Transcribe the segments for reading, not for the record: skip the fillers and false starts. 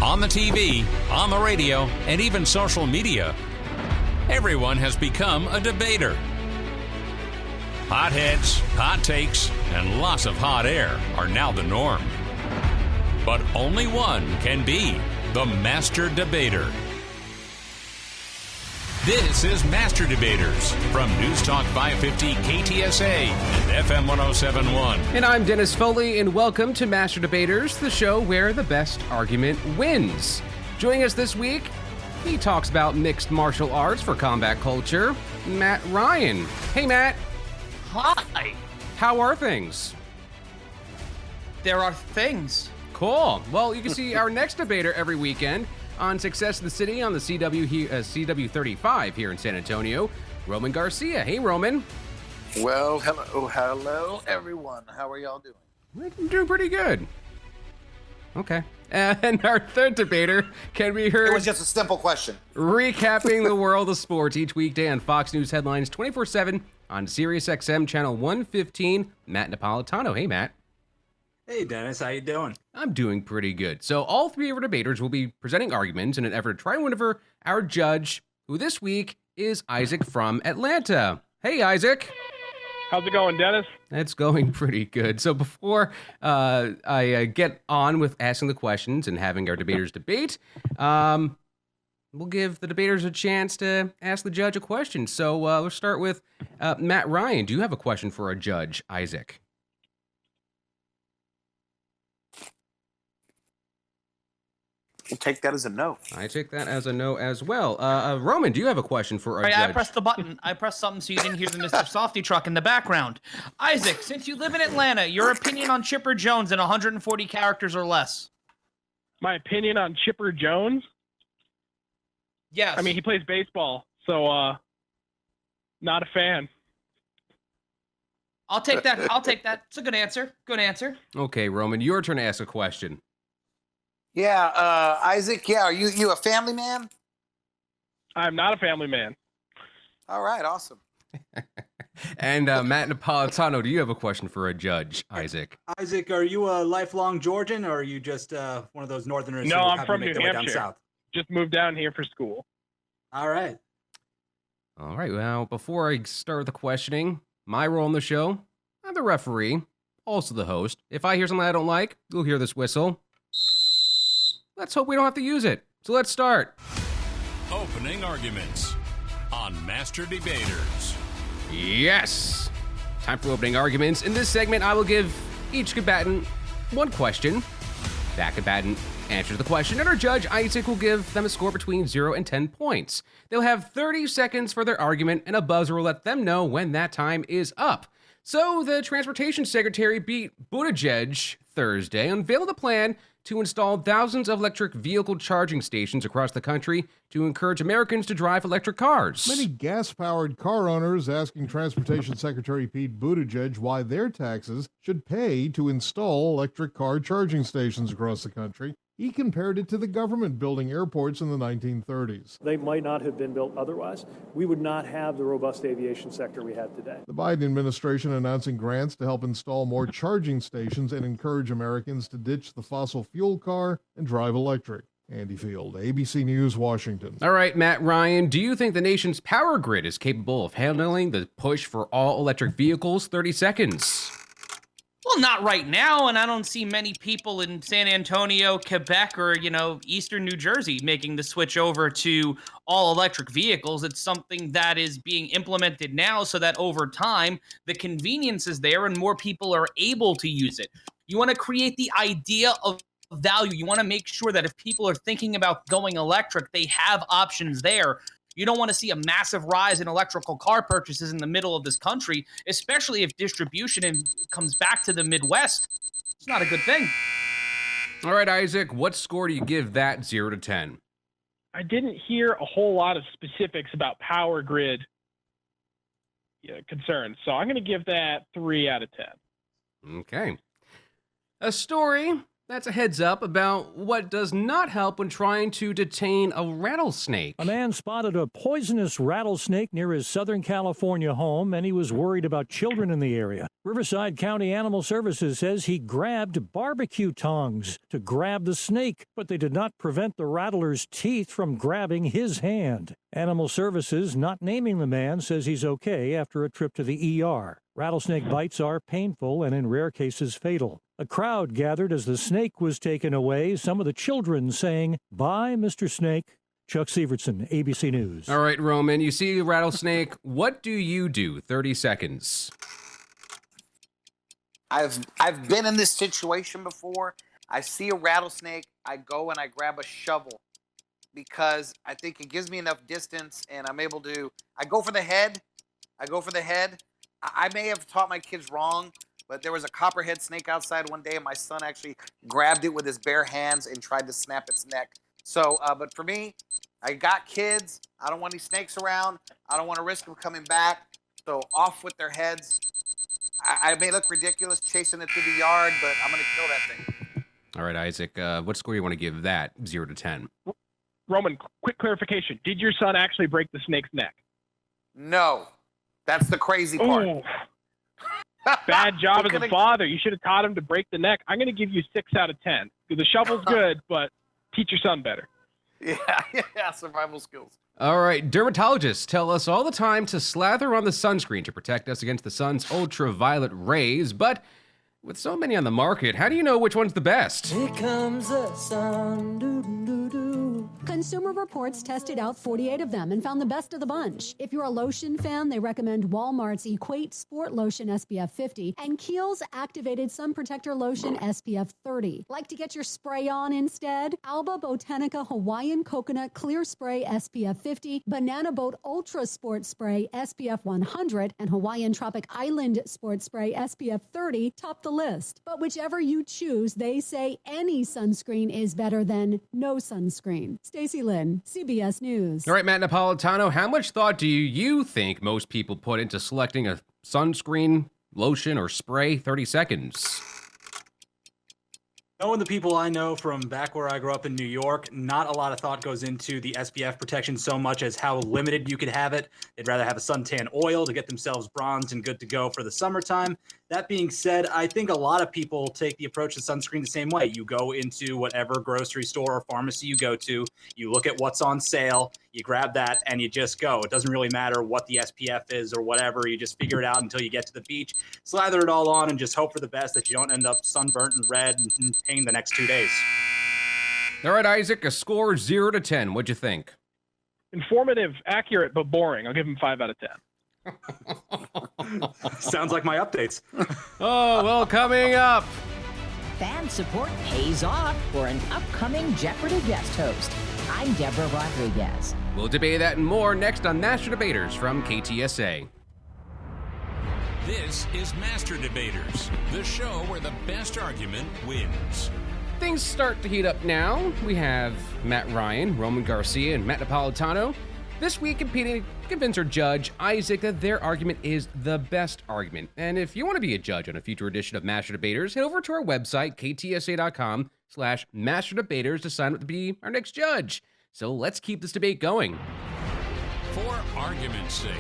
on the TV, on the radio, and even social media, everyone has become a debater. Hot heads, hot takes, and lots of hot air are now the norm. But only one can be the master debater. This is Master Debaters from News Talk 550 KTSA and FM 1071. And I'm Dennis Foley, and welcome to Master Debaters, the show where the best argument wins. Joining us this week, he talks about mixed martial arts for combat culture, Matt Ryan. Hey, Matt. Hi. How are things? There are things. Cool. Well, you can see our next debater every weekend on Success of the City on the CW 35 here in San Antonio, Roman Garcia. Hey, Roman. Well, hello, everyone. How are y'all doing? We're doing pretty good. Okay. And our third debater can be heard. It was just a simple question. Recapping the world of sports each weekday on Fox News Headlines 24/7 on Sirius XM Channel 115, Matt Napolitano. Hey, Matt. Hey, Dennis, how you doing? I'm doing pretty good. So all three of our debaters will be presenting arguments in an effort to try and win over our judge, who this week is Isaac from Atlanta. Hey, Isaac. How's it going, Dennis? It's going pretty good. So before I get on with asking the questions and having our debaters debate, we'll give the debaters a chance to ask the judge a question. So let's start with Matt Ryan. Do you have a question for our judge, Isaac? We'll take that as a no. I take that as a no as well. Roman, do you have a question for our judge? I pressed the button. I pressed something so you didn't hear the Mr. Softy truck in the background. Isaac, since you live in Atlanta, your opinion on Chipper Jones in 140 characters or less? My opinion on Chipper Jones? Yes. I mean, he plays baseball, so not a fan. I'll take that. It's a good answer. Good answer. Okay, Roman, your turn to ask a question. Yeah, Isaac, are you a family man? I'm not a family man. All right, awesome. And Matt Napolitano, do you have a question for a judge, Isaac? Isaac, are you a lifelong Georgian, or are you just one of those Northerners? No, who I'm happen from to make New their way down Hampshire. south? Just moved down here for school. All right. All right, well, before I start the questioning, my role on the show, I'm the referee, also the host. If I hear something I don't like, you'll hear this whistle. Let's hope we don't have to use it. So let's start. Opening arguments on Master Debaters. Yes! Time for opening arguments. In this segment, I will give each combatant one question. That combatant answers the question, and our judge, Isaac, will give them a score between 0 and 10 points. They'll have 30 seconds for their argument, and a buzzer will let them know when that time is up. So the Transportation Secretary Pete Buttigieg Thursday unveiled a plan to install thousands of electric vehicle charging stations across the country to encourage Americans to drive electric cars. Many gas-powered car owners asking Transportation Secretary Pete Buttigieg why their taxes should pay to install electric car charging stations across the country. He compared it to the government building airports in the 1930s. They might not have been built otherwise. We would not have the robust aviation sector we have today. The Biden administration announcing grants to help install more charging stations and encourage Americans to ditch the fossil fuel car and drive electric. Andy Field, ABC News, Washington. All right, Matt Ryan, do you think the nation's power grid is capable of handling the push for all electric vehicles? 30 seconds. Well, not right now, and I don't see many people in San Antonio, Quebec, or, eastern New Jersey making the switch over to all-electric vehicles. It's something that is being implemented now so that over time, the convenience is there and more people are able to use it. You want to create the idea of value. You want to make sure that if people are thinking about going electric, they have options there. You don't want to see a massive rise in electrical car purchases in the middle of this country, especially if distribution comes back to the Midwest. It's not a good thing. All right, Isaac, what score do you give that 0 to 10? I didn't hear a whole lot of specifics about power grid concerns, so I'm going to give that 3 out of 10. Okay. A story That's a heads up about what does not help when trying to detain a rattlesnake. A man spotted a poisonous rattlesnake near his Southern California home, and he was worried about children in the area. Riverside County Animal Services says he grabbed barbecue tongs to grab the snake, but they did not prevent the rattler's teeth from grabbing his hand. Animal Services, not naming the man, says he's okay after a trip to the ER. Rattlesnake bites are painful and in rare cases fatal. A crowd gathered as the snake was taken away, some of the children saying, "Bye, Mr. Snake." Chuck Sievertson, ABC News. All right, Roman, you see a rattlesnake. What do you do? 30 seconds. I've been in this situation before. I see a rattlesnake, I go and I grab a shovel because I think it gives me enough distance and I'm able to. I go for the head. I may have taught my kids wrong, but there was a copperhead snake outside one day, and my son actually grabbed it with his bare hands and tried to snap its neck. So, but for me, I got kids. I don't want any snakes around. I don't want to risk them coming back. So off with their heads. I may look ridiculous chasing it through the yard, but I'm going to kill that thing. All right, Isaac, what score do you want to give that, 0 to 10? Roman, quick clarification. Did your son actually break the snake's neck? No. That's the crazy part. Ooh. Bad job as a father. You should have taught him to break the neck. I'm going to give you 6 out of 10. The shovel's good, but teach your son better. Yeah, survival skills. All right, dermatologists tell us all the time to slather on the sunscreen to protect us against the sun's ultraviolet rays, but with so many on the market, how do you know which one's the best? Here comes the sun, doo-doo-doo-doo. Consumer Reports tested out 48 of them and found the best of the bunch. If you're a lotion fan, they recommend Walmart's Equate Sport Lotion SPF 50 and Kiehl's Activated Sun Protector Lotion SPF 30. Like to get your spray on instead? Alba Botanica Hawaiian Coconut Clear Spray SPF 50, Banana Boat Ultra Sport Spray SPF 100, and Hawaiian Tropic Island Sport Spray SPF 30 top the list. But whichever you choose, they say any sunscreen is better than no sunscreen. Stacey Lynn, CBS News. All right, Matt Napolitano, how much thought do you think most people put into selecting a sunscreen, lotion, or spray? 30 seconds. Knowing the people I know from back where I grew up in New York, not a lot of thought goes into the SPF protection so much as how limited you could have it. They'd rather have a suntan oil to get themselves bronzed and good to go for the summertime. That being said, I think a lot of people take the approach to sunscreen the same way. You go into whatever grocery store or pharmacy you go to, you look at what's on sale, you grab that, and you just go. It doesn't really matter what the SPF is or whatever. You just figure it out until you get to the beach, slather it all on, and just hope for the best that you don't end up sunburnt and red and in pain the next 2 days. All right, Isaac, a score 0 to 10. What'd you think? Informative, accurate, but boring. I'll give him 5 out of 10. Sounds like my updates. Oh, well, coming up. Fan support pays off for an upcoming Jeopardy guest host. I'm Deborah Rodriguez. We'll debate that and more next on Master Debaters from KTSA. This is Master Debaters, the show where the best argument wins. Things start to heat up now. We have Matt Ryan, Roman Garcia, and Matt Napolitano this week competing to convince our judge, Isaac, that their argument is the best argument. And if you want to be a judge on a future edition of Master Debaters, head over to our website, ktsa.com/Master Debaters, to sign up to be our next judge. So let's keep this debate going. For argument's sake,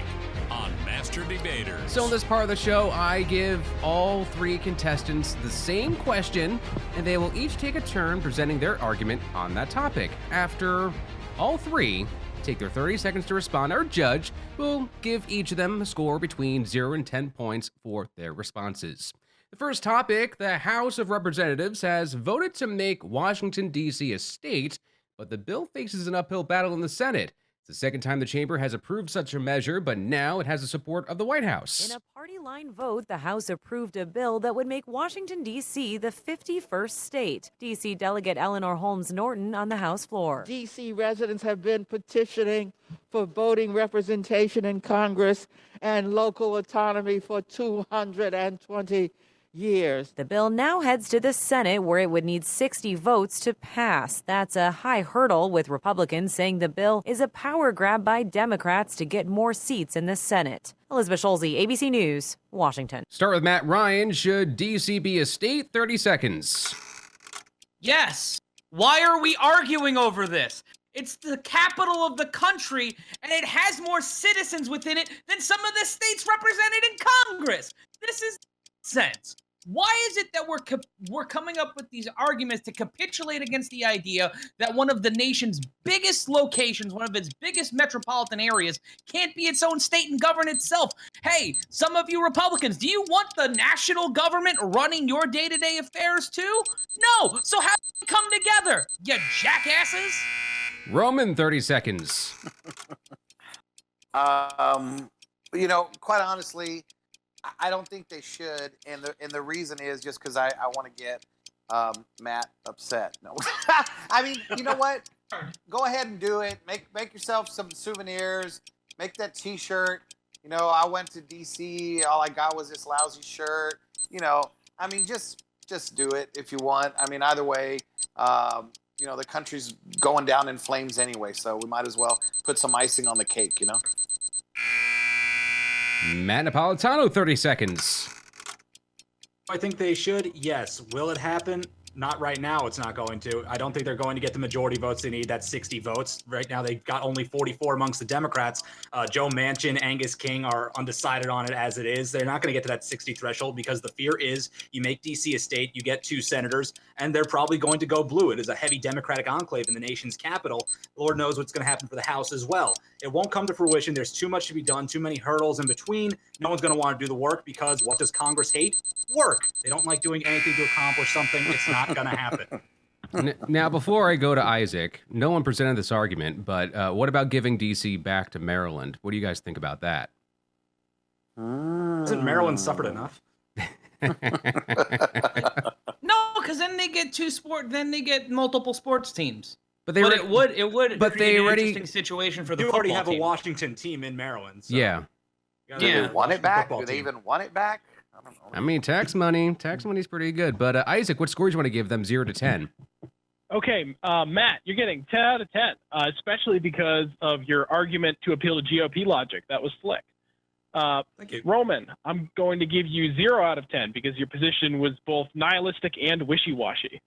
on Master Debaters. So in this part of the show, I give all 3 contestants the same question, and they will each take a turn presenting their argument on that topic. After all 3 take their 30 seconds to respond, our judge will give each of them a score between 0 and 10 points for their responses. The first topic, the House of Representatives has voted to make Washington, D.C. a state, but the bill faces an uphill battle in the Senate. It's the second time the chamber has approved such a measure, but now it has the support of the White House. In a party-line vote, the House approved a bill that would make Washington, D.C. the 51st state. D.C. Delegate Eleanor Holmes Norton on the House floor. D.C. residents have been petitioning for voting representation in Congress and local autonomy for 220 years. The bill now heads to the Senate, where it would need 60 votes to pass. That's a high hurdle, with Republicans saying the bill is a power grab by Democrats to get more seats in the Senate. Elizabeth Schulze, ABC News, Washington. Start with Matt Ryan. Should D.C. be a state? 30 seconds. Yes. Why are we arguing over this? It's the capital of the country, and it has more citizens within it than some of the states represented in Congress. This is nonsense. Why is it that we're coming up with these arguments to capitulate against the idea that one of the nation's biggest locations, one of its biggest metropolitan areas, can't be its own state and govern itself? Hey, some of you Republicans, do you want the national government running your day-to-day affairs too? No. So how do we come together, you jackasses? Roman, 30 seconds. Quite honestly, I don't think they should, and the reason is just because I want to get Matt upset. No, I mean, you know what? Go ahead and do it. Make yourself some souvenirs. Make that T-shirt. I went to DC. All I got was this lousy shirt. I mean, just do it if you want. I mean, either way, the country's going down in flames anyway, so we might as well put some icing on the cake. Matt Napolitano, 30 seconds. I think they should, yes. Will it happen? Not right now, it's not going to. I don't think they're going to get the majority votes they need. That's 60 votes. Right now, they've got only 44 amongst the Democrats. Joe Manchin, Angus King are undecided on it as it is. They're not going to get to that 60 threshold because the fear is you make D.C. a state, you get 2 senators, and they're probably going to go blue. It is a heavy Democratic enclave in the nation's capital. Lord knows what's going to happen for the House as well. It won't come to fruition. There's too much to be done, too many hurdles in between. No one's going to want to do the work because what does Congress hate? Work. They don't like doing anything to accomplish something. It's not going to happen. Now, before I go to Isaac, no one presented this argument, but what about giving D.C. back to Maryland? What do you guys think about that? Hasn't Maryland suffered enough? No, because then they get then they get multiple sports teams. But it would. But create they already an interesting situation for the you football already have team. a Washington team in Maryland. So Yeah. Do they want it back? Do they even want it back? I don't know. I mean, tax money's pretty good. But Isaac, what score do you want to give them, 0 to 10? Okay, Matt, you're getting 10 out of 10, especially because of your argument to appeal to GOP logic. That was slick. Thank you. Roman, I'm going to give you 0 out of 10 because your position was both nihilistic and wishy-washy.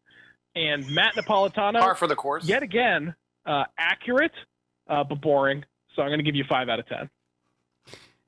And Matt Napolitano, par for the course. Yet again, accurate, but boring. So I'm going to give you 5 out of 10.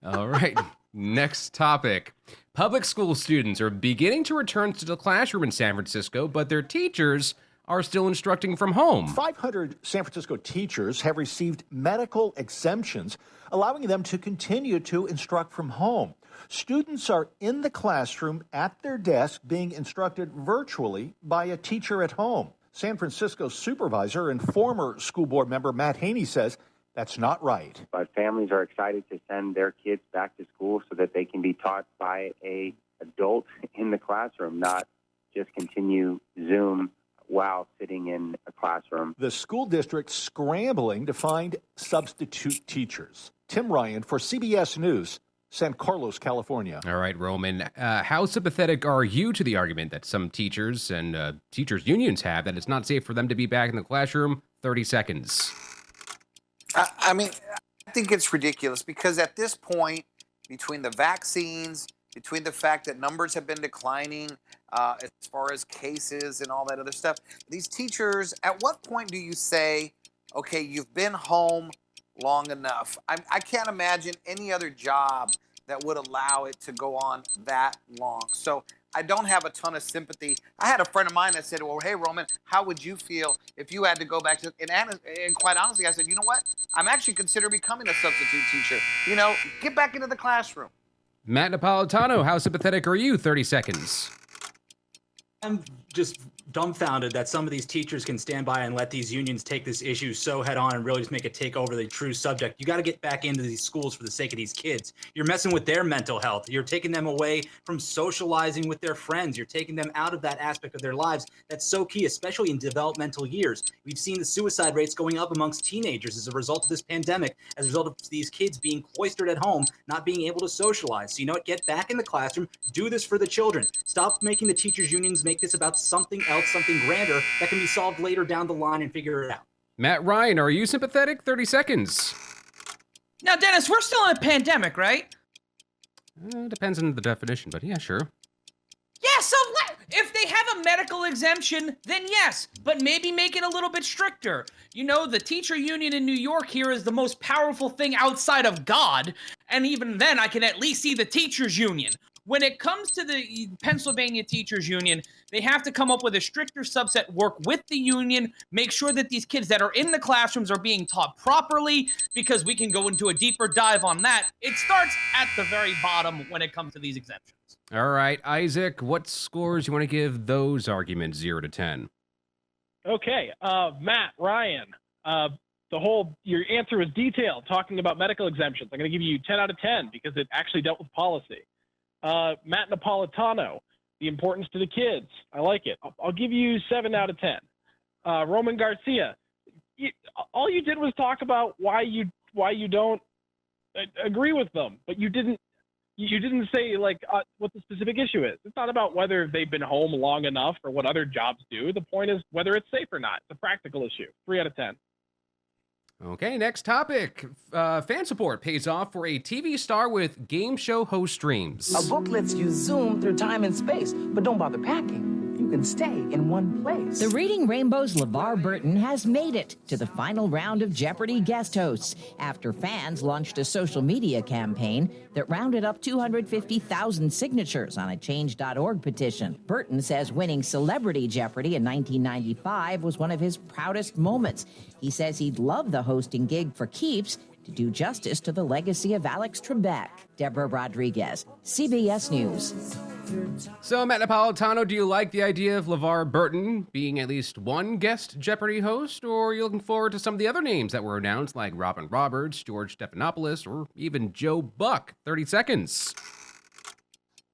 All right. Next topic. Public school students are beginning to return to the classroom in San Francisco, but their teachers are still instructing from home. 500 San Francisco teachers have received medical exemptions, allowing them to continue to instruct from home. Students are in the classroom at their desk being instructed virtually by a teacher at home. San Francisco supervisor and former school board member Matt Haney says that's not right. But families are excited to send their kids back to school so that they can be taught by an adult in the classroom, not just continue Zoom while sitting in a classroom. The school district scrambling to find substitute teachers. Tim Ryan for CBS News, San Carlos, California. All right, Roman, how sympathetic are you to the argument that some teachers and teachers' unions have that it's not safe for them to be back in the classroom? 30 seconds. I mean, I think it's ridiculous because at this point, between the vaccines, between the fact that numbers have been declining as far as cases and all that other stuff, these teachers, at what point do you say, okay, you've been home long enough? I can't imagine any other job that would allow it to go on that long. So I don't have a ton of sympathy. I had a friend of mine that said, well, hey, Roman, how would you feel if you had to go back to, and quite honestly, I said, you know what? I'm actually considering becoming a substitute teacher. Get back into the classroom. Matt Napolitano, how sympathetic are you? 30 seconds. I'm just dumbfounded that some of these teachers can stand by and let these unions take this issue so head on and really just make it take over the true subject. You got to get back into these schools for the sake of these kids. You're messing with their mental health. You're taking them away from socializing with their friends. You're taking them out of that aspect of their lives that's so key, especially in developmental years. We've seen the suicide rates going up amongst teenagers as a result of this pandemic, as a result of these kids being cloistered at home, not being able to socialize. So you know what? Get back in the classroom. Do this for the children. Stop making the teachers' unions make this about something else, something grander that can be solved later down the line and figure it out. Matt Ryan, are you sympathetic? 30 seconds. Now, Dennis, we're still in a pandemic, right? Depends on the definition, but yeah, sure. Yeah, so if they have a medical exemption, then yes, but maybe make it a little bit stricter. You know, the teacher union in New York here is the most powerful thing outside of God, and even then I can at least see the teachers union. When it comes to the Pennsylvania Teachers Union, they have to come up with a stricter subset, work with the union, make sure that these kids that are in the classrooms are being taught properly, because we can go into a deeper dive on that. It starts at the very bottom when it comes to these exemptions. All right, Isaac, what scores you want to give those arguments 0 to 10? Okay, Matt, Ryan, your answer was detailed, talking about medical exemptions. I'm going to give you 10 out of 10 because it actually dealt with policy. Matt Napolitano, the importance to the kids. I like it. I'll give you 7 out of 10. Roman Garcia, all you did was talk about why you don't agree with them, but you didn't say what the specific issue is. It's not about whether they've been home long enough or what other jobs do. The point is whether it's safe or not. It's a practical issue. 3 out of 10. Okay, next topic. Fan support pays off for a TV star with game show host dreams. A book lets you zoom through time and space, but don't bother packing. You can stay in one place. The Reading Rainbow's LeVar Burton has made it to the final round of Jeopardy guest hosts after fans launched a social media campaign that rounded up 250,000 signatures on a Change.org petition. Burton says winning Celebrity Jeopardy in 1995 was one of his proudest moments. He says he'd love the hosting gig for keeps to do justice to the legacy of Alex Trebek. Deborah Rodriguez, CBS News. So, Matt Napolitano, do you like the idea of LeVar Burton being at least one guest Jeopardy host, or are you looking forward to some of the other names that were announced, like Robin Roberts, George Stephanopoulos, or even Joe Buck? 30 seconds.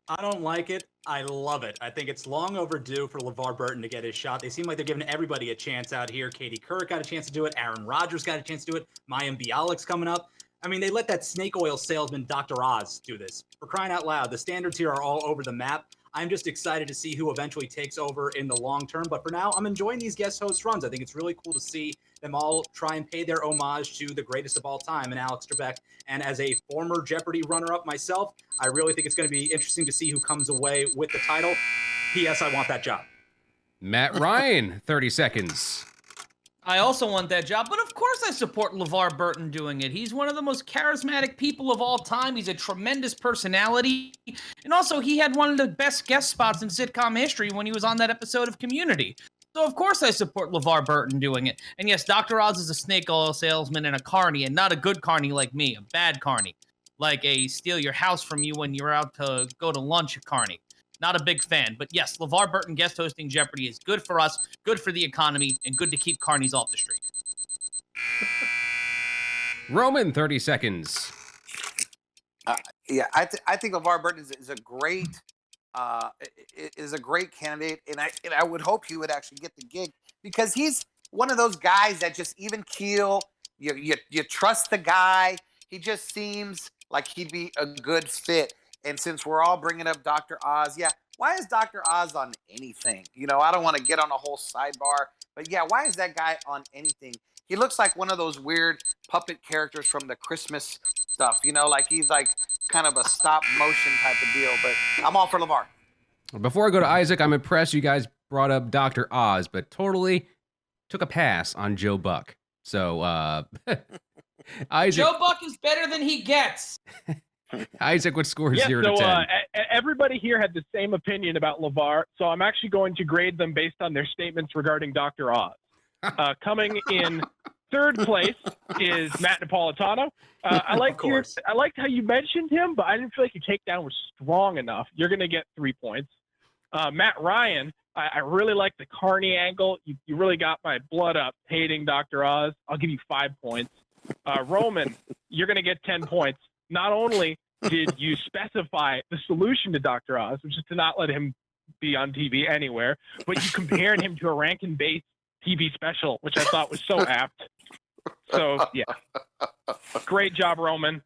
I don't like it. I love it. I think it's long overdue for LeVar Burton to get his shot. They seem like they're giving everybody a chance out here. Katie Couric got a chance to do it. Aaron Rodgers got a chance to do it. Mayim Bialik's coming up. I mean, they let that snake oil salesman, Dr. Oz, do this. For crying out loud, the standards here are all over the map. I'm just excited to see who eventually takes over in the long term. But for now, I'm enjoying these guest host runs. I think it's really cool to see them all try and pay their homage to the greatest of all time, and Alex Trebek. And as a former Jeopardy runner-up myself, I really think it's going to be interesting to see who comes away with the title. P.S. I want that job. Matt Ryan, 30 seconds. I also want that job, but of course I support LeVar Burton doing it. He's one of the most charismatic people of all time. He's a tremendous personality. And also, he had one of the best guest spots in sitcom history when he was on that episode of Community. So of course I support LeVar Burton doing it. And yes, Dr. Oz is a snake oil salesman and a carny, and not a good carny like me, a bad carny. Like a steal your house from you when you're out to go to lunch carny. Not a big fan, but yes, LeVar Burton guest hosting Jeopardy is good for us, good for the economy, and good to keep carnies off the street. Roman, 30 seconds. I think LeVar Burton is a great candidate, and I would hope he would actually get the gig because he's one of those guys that just even keel. You trust the guy. He just seems like he'd be a good fit. And since we're all bringing up Dr. Oz, why is Dr. Oz on anything? I don't want to get on a whole sidebar, but why is that guy on anything? He looks like one of those weird puppet characters from the Christmas stuff, like he's like kind of a stop motion type of deal, but I'm all for LeVar. Before I go to Isaac, I'm impressed you guys brought up Dr. Oz, but totally took a pass on Joe Buck. So, Isaac. Joe Buck is better than he gets. Isaac, what score is 0 to 10? Everybody here had the same opinion about LeVar, so I'm actually going to grade them based on their statements regarding Dr. Oz. Coming in third place is Matt Napolitano. I liked how you mentioned him, but I didn't feel like your takedown was strong enough. You're going to get 3 points. Matt Ryan, I really like the carny angle. You really got my blood up hating Dr. Oz. I'll give you 5 points. Roman, you're going to get 10 points. Not only did you specify the solution to Dr. Oz, which is to not let him be on TV anywhere, but you compared him to a Rankin-Bass TV special, which I thought was so apt. So, great job, Roman.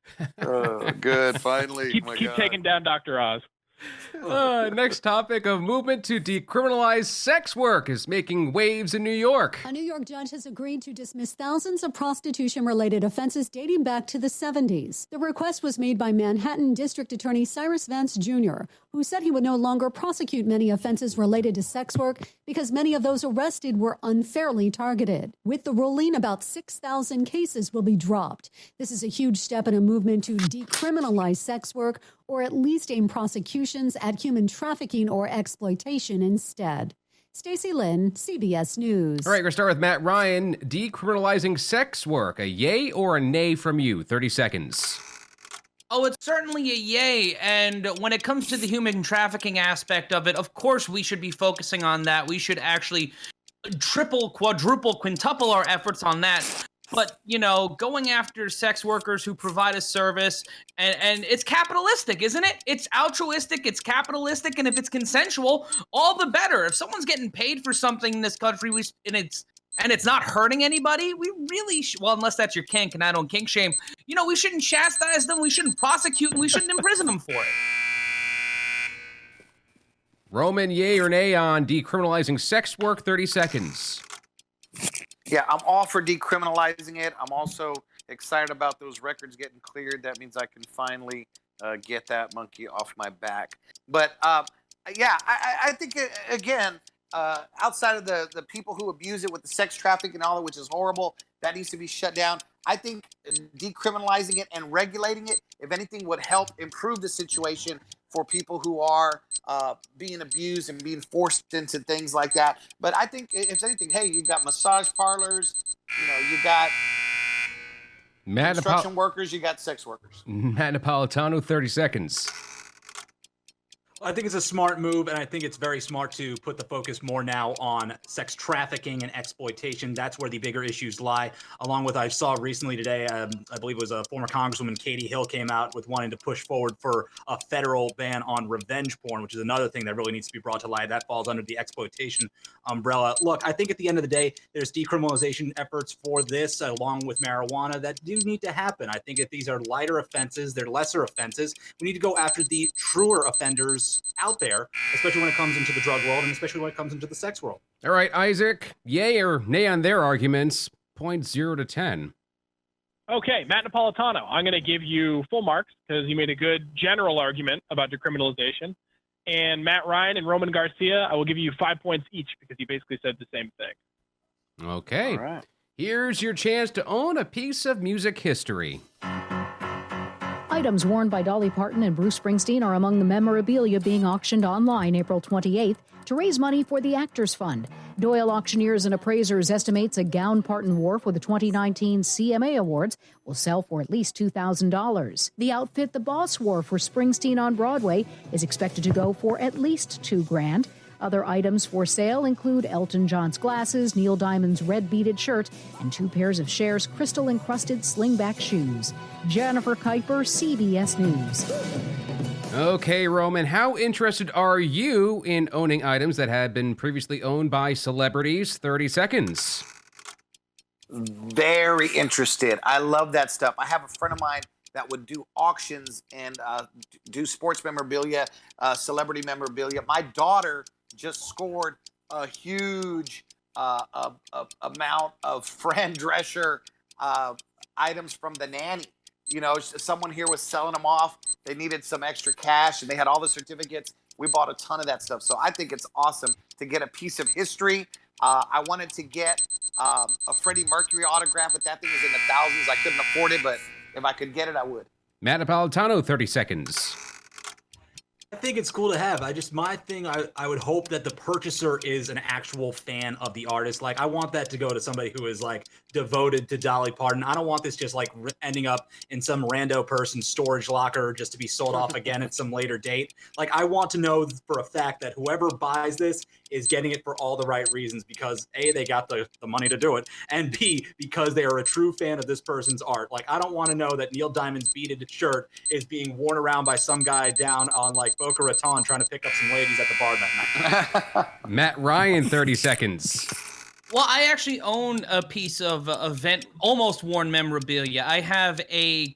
Good, finally. Keep taking down Dr. Oz. Next topic, of movement to decriminalize sex work is making waves in New York. A New York judge has agreed to dismiss thousands of prostitution-related offenses dating back to the 70s. The request was made by Manhattan District Attorney Cyrus Vance Jr., who said he would no longer prosecute many offenses related to sex work because many of those arrested were unfairly targeted. With the ruling, about 6,000 cases will be dropped. This is a huge step in a movement to decriminalize sex work, or at least aim prosecutions at human trafficking or exploitation instead. Stacey Lynn, CBS News. All right, we're going to start with Matt Ryan. Decriminalizing sex work, a yay or a nay from you? 30 seconds. Oh, it's certainly a yay. And when it comes to the human trafficking aspect of it, of course, we should be focusing on that. We should actually triple, quadruple, quintuple our efforts on that. But, you know, going after sex workers who provide a service, and it's capitalistic, isn't it? It's altruistic, it's capitalistic, and if it's consensual, all the better. If someone's getting paid for something in this country, and it's not hurting anybody, we really well, unless that's your kink, and I don't kink shame, you know, we shouldn't chastise them, we shouldn't prosecute, and we shouldn't imprison them for it. Roman, yay or nay on decriminalizing sex work? 30 seconds. Yeah, I'm all for decriminalizing it. I'm also excited about those records getting cleared. That means I can finally get that monkey off my back. But yeah, I think, again, outside of the people who abuse it with the sex trafficking and all that, which is horrible, that needs to be shut down. I think decriminalizing it and regulating it, if anything, would help improve the situation for people who are being abused and being forced into things like that. But I think, if anything, hey, you got massage parlors, you know, you got construction workers, you got sex workers. Matt Napolitano, 30 seconds. I think it's a smart move, and I think it's very smart to put the focus more now on sex trafficking and exploitation. That's where the bigger issues lie. Along with, I saw recently today, I believe it was a former Congresswoman, Katie Hill, came out with wanting to push forward for a federal ban on revenge porn, which is another thing that really needs to be brought to light. That falls under the exploitation umbrella. Look, I think at the end of the day, there's decriminalization efforts for this, along with marijuana, that do need to happen. I think if these are lighter offenses, they're lesser offenses, we need to go after the truer offenders out there, especially when it comes into the drug world and especially when it comes into the sex world. All right, Isaac, yay or nay on their arguments? Points 0 to 10. Okay, Matt Napolitano, I'm going to give you full marks because you made a good general argument about decriminalization. And Matt Ryan and Roman Garcia, I will give you 5 points each because you basically said the same thing. Okay. All right. Here's your chance to own a piece of music history. Items worn by Dolly Parton and Bruce Springsteen are among the memorabilia being auctioned online April 28th to raise money for the Actors Fund. Doyle Auctioneers and Appraisers estimates a gown Parton wore for the 2019 CMA Awards will sell for at least $2,000. The outfit the Boss wore for Springsteen on Broadway is expected to go for at least $2,000. Other items for sale include Elton John's glasses, Neil Diamond's red beaded shirt, and 2 pairs of Cher's crystal-encrusted slingback shoes. Jennifer Kuiper, CBS News. Okay, Roman, how interested are you in owning items that have been previously owned by celebrities? 30 seconds. Very interested. I love that stuff. I have a friend of mine that would do auctions and do sports memorabilia, celebrity memorabilia. My daughter just scored a huge amount of Fran Drescher items from The Nanny. You know, someone here was selling them off. They needed some extra cash, and they had all the certificates. We bought a ton of that stuff. So I think it's awesome to get a piece of history. I wanted to get a Freddie Mercury autograph, but that thing was in the thousands. I couldn't afford it, but if I could get it, I would. Matt Napolitano, 30 seconds. I think it's cool to have. My thing, I would hope that the purchaser is an actual fan of the artist. Like, I want that to go to somebody who is, like, devoted to Dolly Parton. I don't want this just, like, ending up in some rando person's storage locker just to be sold off again at some later date. Like, I want to know for a fact that whoever buys this is getting it for all the right reasons because, A, they got the money to do it, and B, because they are a true fan of this person's art. Like, I don't want to know that Neil Diamond's beaded shirt is being worn around by some guy down on, like, Boca Raton trying to pick up some ladies at the bar that night. Matt Ryan, 30 seconds. Well, I actually own a piece of event almost worn memorabilia. I have a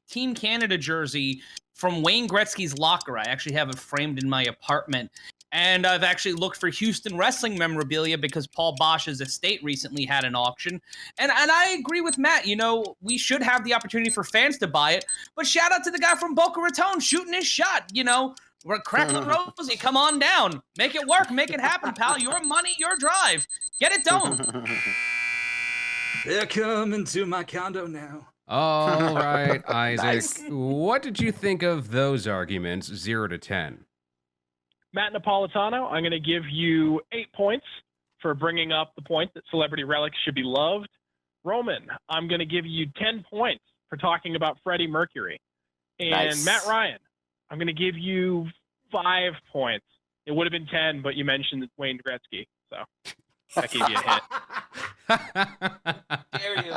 Team Canada jersey from Wayne Gretzky's locker. I actually have it framed in my apartment. And I've actually looked for Houston wrestling memorabilia because Paul Bosch's estate recently had an auction. And I agree with Matt. You know, we should have the opportunity for fans to buy it. But shout out to the guy from Boca Raton shooting his shot. You know, we're Crackling Rosie, come on down. Make it work. Make it happen, pal. Your money, your drive. Get it done. They're coming to my condo now. All right, Isaac. Nice. What did you think of those arguments, 0 to 10? Matt Napolitano, I'm going to give you 8 points for bringing up the point that celebrity relics should be loved. Roman, I'm going to give you 10 points for talking about Freddie Mercury. And Nice. Matt Ryan, I'm going to give you 5 points. It would have been 10, but you mentioned Wayne Gretzky, so that gave you a hit. Dare you.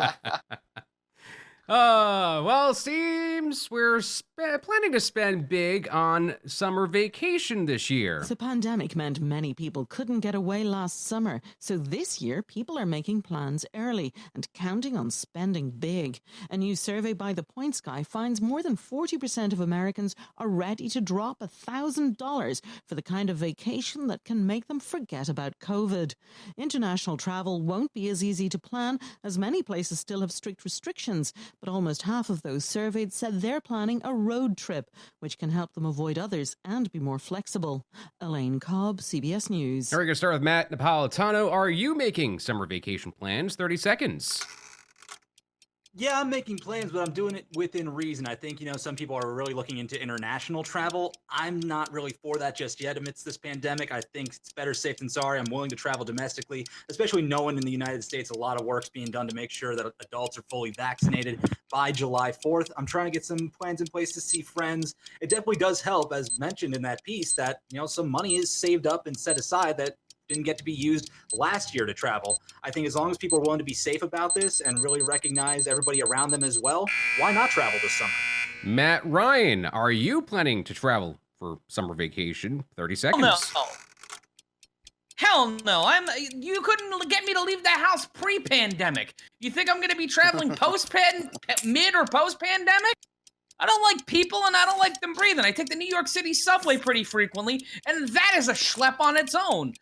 Well, seems we're planning to spend big on summer vacation this year. The pandemic meant many people couldn't get away last summer, so this year people are making plans early and counting on spending big. A new survey by The Points Guy finds more than 40% of Americans are ready to drop $1,000 for the kind of vacation that can make them forget about COVID. International travel won't be as easy to plan as many places still have strict restrictions, but almost half of those surveyed said they're planning a road trip, which can help them avoid others and be more flexible. Elaine Cobb, CBS News. All right, we're going to start with Matt Napolitano. Are you making summer vacation plans? 30 seconds. Yeah, I'm making plans, but I'm doing it within reason. I think, some people are really looking into international travel. I'm not really for that just yet amidst this pandemic. I think it's better safe than sorry. I'm willing to travel domestically, especially knowing in the United States a lot of work's being done to make sure that adults are fully vaccinated by July 4th. I'm trying to get some plans in place to see friends. It definitely does help, as mentioned in that piece, that, some money is saved up and set aside that didn't get to be used last year to travel. I think as long as people are willing to be safe about this and really recognize everybody around them as well, why not travel this summer? Matt Ryan, are you planning to travel for summer vacation? 30 seconds. Hell no. You couldn't get me to leave the house pre-pandemic. You think I'm going to be traveling mid or post-pandemic? I don't like people and I don't like them breathing. I take the New York City subway pretty frequently, and that is a schlep on its own.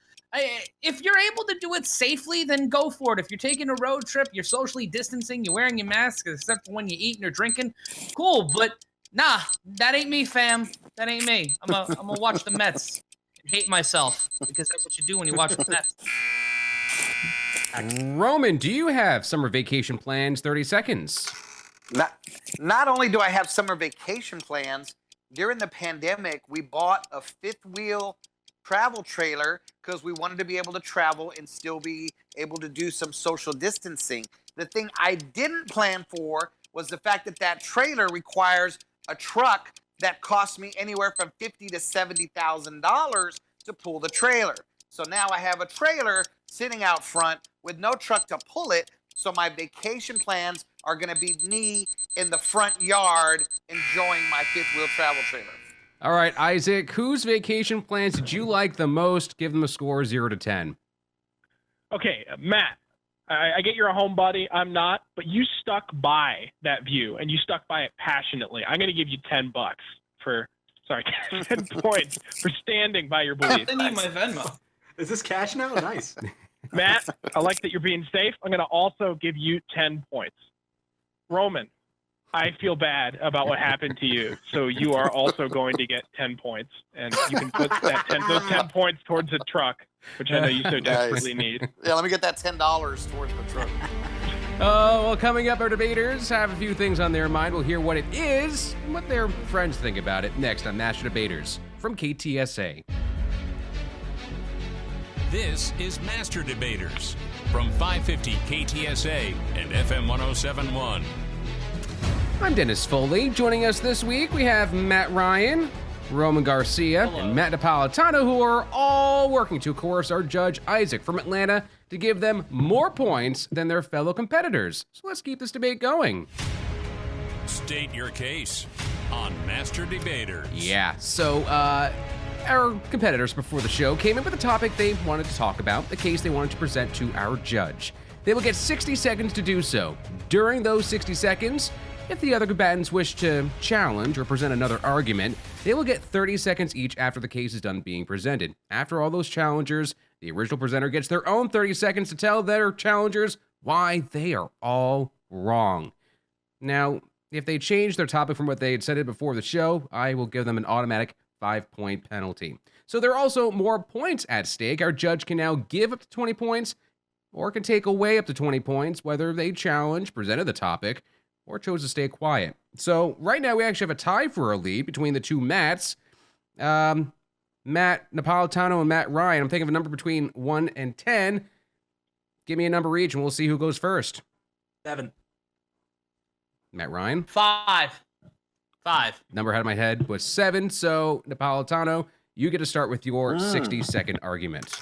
If you're able to do it safely, then go for it. If you're taking a road trip, you're socially distancing, you're wearing your mask, except for when you're eating or drinking, cool. But nah, that ain't me, fam. That ain't me. I'm gonna watch the Mets and hate myself, because that's what you do when you watch the Mets. Roman, do you have summer vacation plans? 30 seconds. Not only do I have summer vacation plans, during the pandemic, we bought a fifth wheel travel trailer because we wanted to be able to travel and still be able to do some social distancing. The thing I didn't plan for was the fact that that trailer requires a truck that costs me anywhere from $50,000 to $70,000 to pull the trailer. So now I have a trailer sitting out front with no truck to pull it. So my vacation plans are going to be me in the front yard enjoying my fifth wheel travel trailer. All right, Isaac, whose vacation plans did you like the most? Give them a score 0 to 10. Okay, Matt, I get you're a homebody. I'm not, but you stuck by that view, and you stuck by it passionately. I'm going to give you $10 for, 10 points for standing by your beliefs. I need my Venmo. Is this cash now? Nice. Matt, I like that you're being safe. I'm going to also give you 10 points. Roman, I feel bad about what happened to you, so you are also going to get 10 points, and you can put those 10 points towards the truck, which I know you so desperately need. Yeah, let me get that $10 towards the truck. Well, coming up, our debaters have a few things on their mind. We'll hear what it is and what their friends think about it next on Master Debaters from KTSA. This is Master Debaters from 550 KTSA and FM 1071. I'm Dennis Foley. Joining us this week, we have Matt Ryan, Roman Garcia, and Matt Napolitano, who are all working to coerce our judge Isaac from Atlanta to give them more points than their fellow competitors. So let's keep this debate going. State your case on Master Debaters. Yeah, so our competitors before the show came in with a topic they wanted to talk about, the case they wanted to present to our judge. They will get 60 seconds to do so. During those 60 seconds, If the other combatants wish to challenge or present another argument, they will get 30 seconds each after the case is done being presented. After all those challengers, the original presenter gets their own 30 seconds to tell their challengers why they are all wrong. Now, if they change their topic from what they had said it before the show, I will give them an automatic 5-point penalty. So there are also more points at stake. Our judge can now give up to 20 points or can take away up to 20 points, whether they challenge, presented the topic, or chose to stay quiet. So right now we actually have a tie for a lead between the two Matts. Matt Napolitano and Matt Ryan. I'm thinking of a number between 1 and 10. Give me a number each and we'll see who goes first. 7. Matt Ryan? 5. Number I had in my head was 7. So Napolitano, you get to start with your 60-second argument.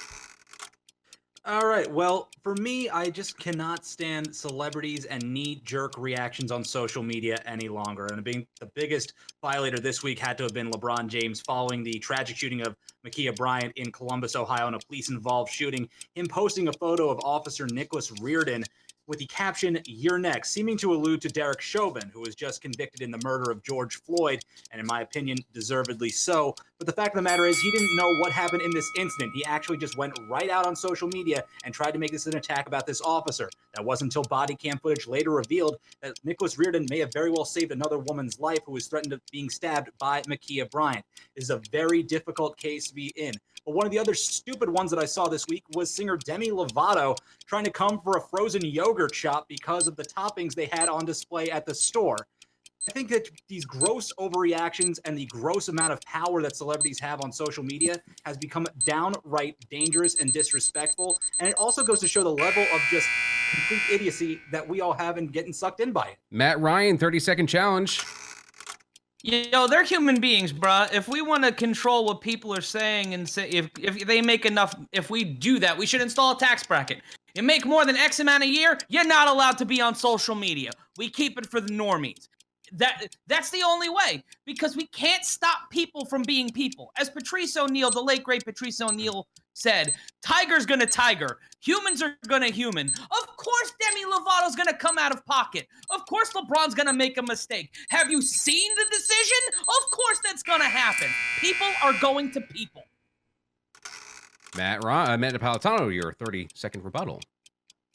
All right. Well, for me, I just cannot stand celebrities and knee-jerk reactions on social media any longer. And being the biggest violator this week had to have been LeBron James following the tragic shooting of Ma'Khia Bryant in Columbus, Ohio, in a police-involved shooting. Him posting a photo of Officer Nicholas Reardon with the caption, "You're next," seeming to allude to Derek Chauvin, who was just convicted in the murder of George Floyd, and in my opinion, deservedly so. But the fact of the matter is, he didn't know what happened in this incident. He actually just went right out on social media and tried to make this an attack about this officer. That wasn't until body cam footage later revealed that Nicholas Reardon may have very well saved another woman's life who was threatened of being stabbed by Ma'Khia Bryant. This is a very difficult case to be in. But one of the other stupid ones that I saw this week was singer Demi Lovato trying to come for a frozen yogurt shop because of the toppings they had on display at the store. I think that these gross overreactions and the gross amount of power that celebrities have on social media has become downright dangerous and disrespectful. And it also goes to show the level of just complete idiocy that we all have in getting sucked in by it. Matt Ryan, 30-second challenge. Yo, they're human beings, bruh. If we want to control what people are saying and say if they make enough, if we do that, we should install a tax bracket. You make more than X amount a year, you're not allowed to be on social media. We keep it for the normies. That's the only way, because we can't stop people from being people. As Patrice O'Neal, the late great Patrice O'Neal said, tiger's gonna tiger. Humans are gonna human. Of course Demi Lovato's gonna come out of pocket. Of course LeBron's gonna make a mistake. Have you seen the decision? Of course that's gonna happen. People are going to people. Matt Napolitano, your 30-second rebuttal.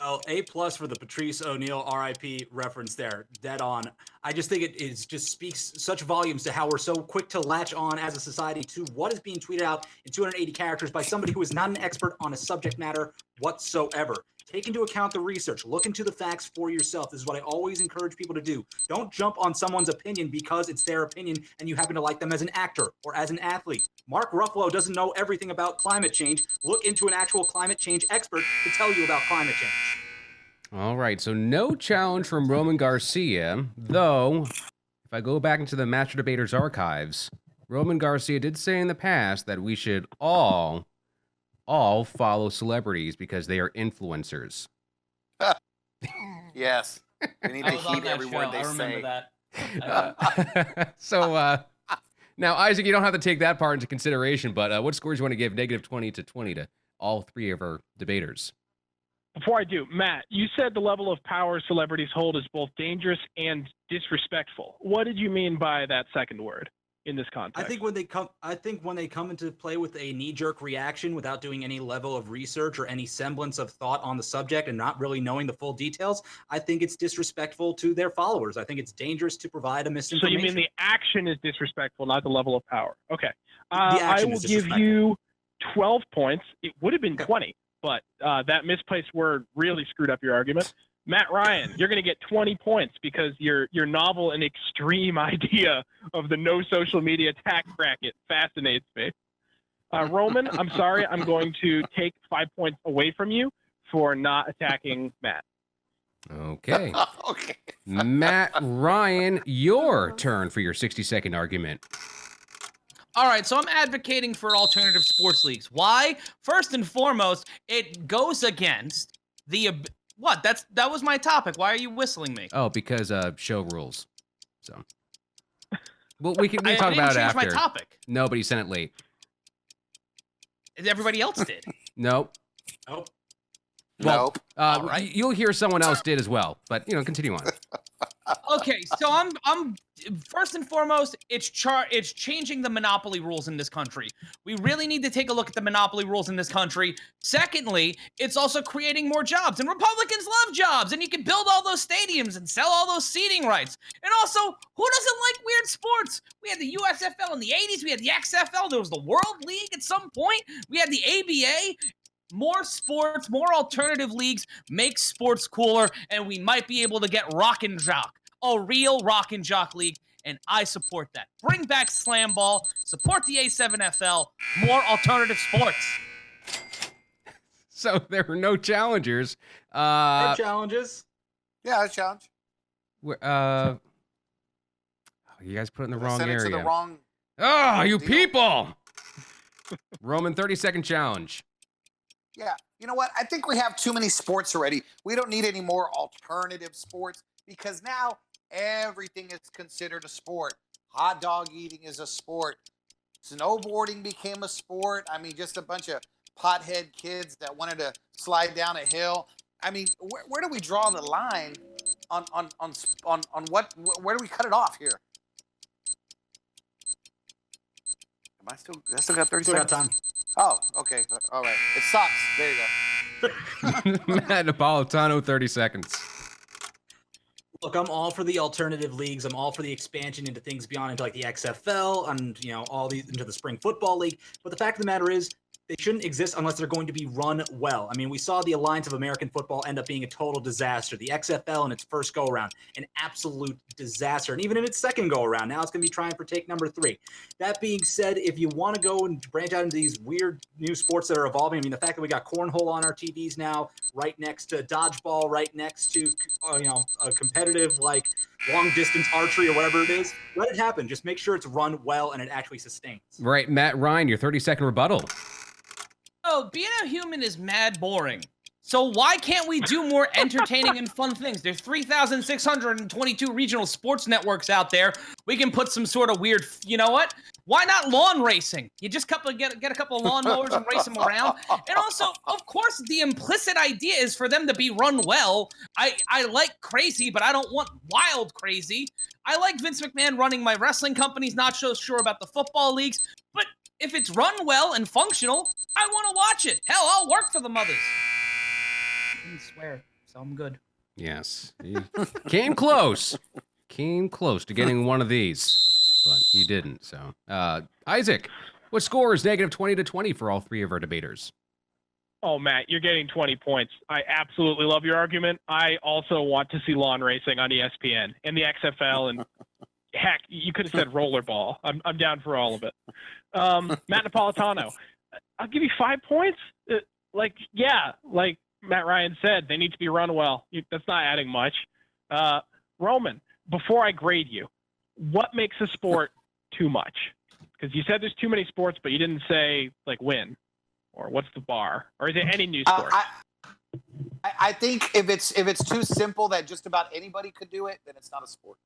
Oh, A+ for the Patrice O'Neal RIP reference there. Dead on. I just think it just speaks such volumes to how we're so quick to latch on as a society to what is being tweeted out in 280 characters by somebody who is not an expert on a subject matter whatsoever. Take into account the research. Look into the facts for yourself. This is what I always encourage people to do. Don't jump on someone's opinion because it's their opinion and you happen to like them as an actor or as an athlete. Mark Ruffalo doesn't know everything about climate change. Look into an actual climate change expert to tell you about climate change. All right, so no challenge from Roman Garcia, though if I go back into the Master Debaters archives, Roman Garcia did say in the past that we should all follow celebrities because they are influencers. Yes. We need to heed every word they I remember say. that. So now, Isaac, you don't have to take that part into consideration, but what scores you want to give -20 to 20 to all three of our debaters? Before I do, Matt, you said the level of power celebrities hold is both dangerous and disrespectful. What did you mean by that second word in this context? I think when they come into play with a knee-jerk reaction without doing any level of research or any semblance of thought on the subject and not really knowing the full details, I think it's disrespectful to their followers. I think it's dangerous to provide a misinformation. So you mean the action is disrespectful, not the level of power? Okay. The I action will is give disrespectful. you 12 points. It would have been 20, but that misplaced word really screwed up your argument. Matt Ryan, you're going to get 20 points because your novel and extreme idea of the no social media tax bracket fascinates me. Roman, I'm sorry, I'm going to take 5 points away from you for not attacking Matt. Okay. Okay. Matt Ryan, your turn for your 60-second argument. All right, so I'm advocating for alternative sports leagues. Why? First and foremost, it goes against the what? That was my topic. Why are you whistling me? Oh, because show rules. So, well, we can talk didn't about it change after. my topic. No, but you sent it late. Everybody else did. Nope. Nope. Well, All right. you'll hear someone else did as well, but continue on. Okay, so I'm first and foremost, it's changing the monopoly rules in this country. We really need to take a look at the monopoly rules in this country. Secondly, it's also creating more jobs, and Republicans love jobs, and you can build all those stadiums and sell all those seating rights. And also, who doesn't like weird sports? We had the USFL in the 80s, we had the XFL, there was the World League at some point, we had the ABA. More sports, more alternative leagues make sports cooler, and we might be able to get Rock and Jock, a real Rock and Jock league, and I support that. Bring back slam ball, support the A7FL, more alternative sports. So there were no challengers. No challenges. Yeah, a challenge. You guys put it in the wrong Sent it area. to the wrong. Oh, you deal. people! Roman, 30-second challenge. Yeah, you know what? I think we have too many sports already. We don't need any more alternative sports because now everything is considered a sport. Hot dog eating is a sport. Snowboarding became a sport. I mean, just a bunch of pothead kids that wanted to slide down a hill. I mean, where do we draw the line on what? Where do we cut it off here? I still got 30 seconds. Got time. Oh, okay. All right. It sucks. There you go. Matt Napolitano, 30 seconds. Look, I'm all for the alternative leagues. I'm all for the expansion into things beyond, into like the XFL and, all these into the spring football league. But the fact of the matter is, they shouldn't exist unless they're going to be run well. I mean, we saw the Alliance of American Football end up being a total disaster. The XFL in its first go-around, an absolute disaster. And even in its second go-around, now it's going to be trying for take number 3. That being said, if you want to go and branch out into these weird new sports that are evolving, I mean, the fact that we got cornhole on our TVs now, right next to dodgeball, right next to, a competitive, like, long-distance archery or whatever it is, let it happen. Just make sure it's run well and it actually sustains. Right, Matt Ryan, your 30-second rebuttal. Oh, being a human is mad boring. So why can't we do more entertaining and fun things? There's 3,622 regional sports networks out there. We can put some sort of weird, you know what? Why not lawn racing? You just get a couple of lawnmowers and race them around. And also, of course, the implicit idea is for them to be run well. I like crazy, but I don't want wild crazy. I like Vince McMahon running my wrestling companies, not so sure about the football leagues. But if it's run well and functional, I want to watch it. Hell, I'll work for the mothers. I didn't swear, so I'm good. Yes. You came close. Came close to getting one of these, but you didn't. So, Isaac, what score is negative 20 to 20 for all three of our debaters? Oh, Matt, you're getting 20 points. I absolutely love your argument. I also want to see lawn racing on ESPN and the XFL, and heck, you could have said rollerball. I'm down for all of it. Matt Napolitano, I'll give you 5 points. Like Matt Ryan said, they need to be run well. That's not adding much. Roman, before I grade you, what makes a sport too much? Because you said there's too many sports, but you didn't say like win, or what's the bar, or is it any new sport? I think if it's too simple that just about anybody could do it, then it's not a sport.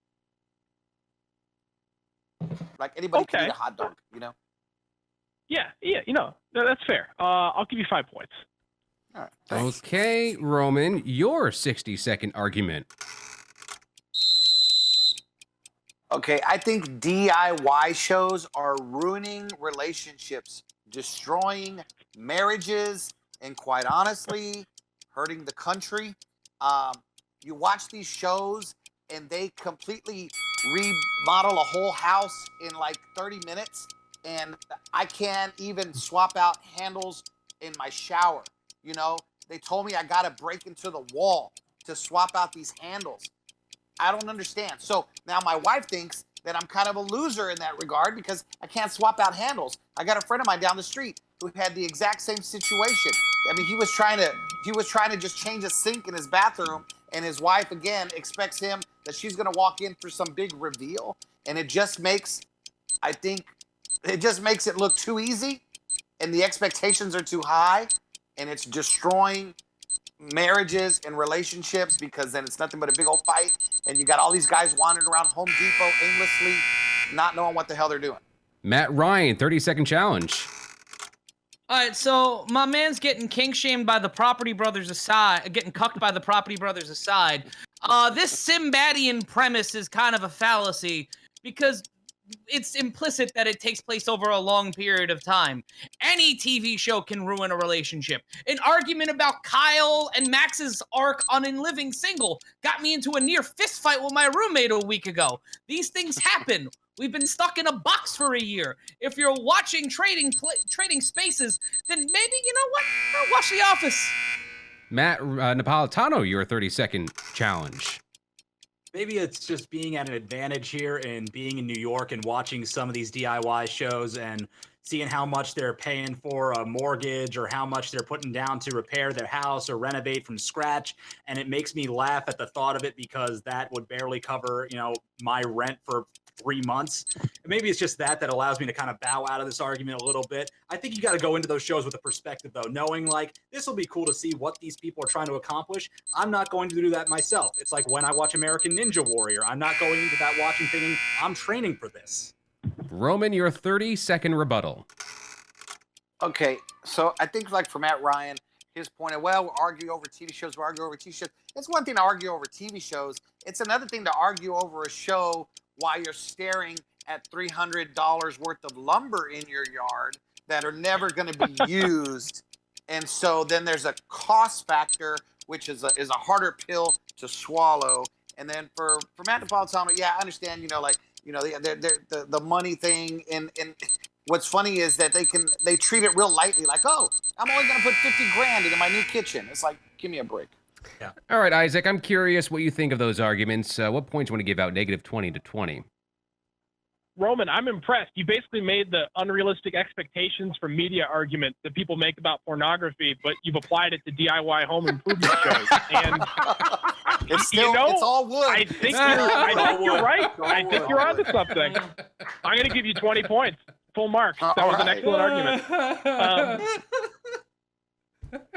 Like anybody can eat a hot dog, Yeah, that's fair. I'll give you 5 points. All right, thanks. Okay, Roman, your 60-second argument. Okay, I think DIY shows are ruining relationships, destroying marriages, and quite honestly, hurting the country. You watch these shows and they completely remodel a whole house in like 30 minutes, and I can't even swap out handles in my shower. They told me I got to break into the wall to swap out these handles. I don't understand. So now my wife thinks that I'm kind of a loser in that regard because I can't swap out handles. I got a friend of mine down the street who had the exact same situation. I mean, he was trying to just change a sink in his bathroom, and his wife again expects him that she's going to walk in for some big reveal, and it just makes it look too easy, and the expectations are too high, and it's destroying marriages and relationships because then it's nothing but a big old fight, and you got all these guys wandering around Home Depot aimlessly, not knowing what the hell they're doing. Matt Ryan, 30-second challenge. All right, so my man's getting kink shamed by the Property Brothers aside, getting cucked by the Property Brothers aside. This Simbadian premise is kind of a fallacy because it's implicit that it takes place over a long period of time. Any TV show can ruin a relationship. An argument about Kyle and Max's arc on In Living Single got me into a near fist fight with my roommate a week ago. These things happen. We've been stuck in a box for a year. If you're watching Trading Spaces, then maybe, you know what? Watch The Office. Matt Napolitano, your 30-second challenge. Maybe it's just being at an advantage here and being in New York and watching some of these DIY shows and seeing how much they're paying for a mortgage or how much they're putting down to repair their house or renovate from scratch. And it makes me laugh at the thought of it because that would barely cover, my rent for 3 months. And maybe it's just that allows me to kind of bow out of this argument a little bit. I think you got to go into those shows with a perspective, though, knowing like this will be cool to see what these people are trying to accomplish. I'm not going to do that myself. It's like when I watch American Ninja Warrior, I'm not going into that watching thinking I'm training for this. Roman, your 30-second rebuttal. Okay, so I think like for Matt Ryan, his point of, we'll argue over TV shows, It's one thing to argue over TV shows. It's another thing to argue over a show while you're staring at $300 worth of lumber in your yard that are never going to be used. And so then there's a cost factor, which is a harder pill to swallow. And then for Matt Napolitano, yeah, I understand, the money thing. And what's funny is that they treat it real lightly, like, oh, I'm only going to put $50,000 into my new kitchen. It's like, give me a break. Yeah. All right, Isaac, I'm curious what you think of those arguments. What points you want to give out, -20 to 20? Roman, I'm impressed. You basically made the unrealistic expectations for media argument that people make about pornography, but you've applied it to DIY home improvement shows. And it's still, it's all wood. I think you're right. I think you're onto something. I'm going to give you 20 points. Full marks. That was an excellent argument.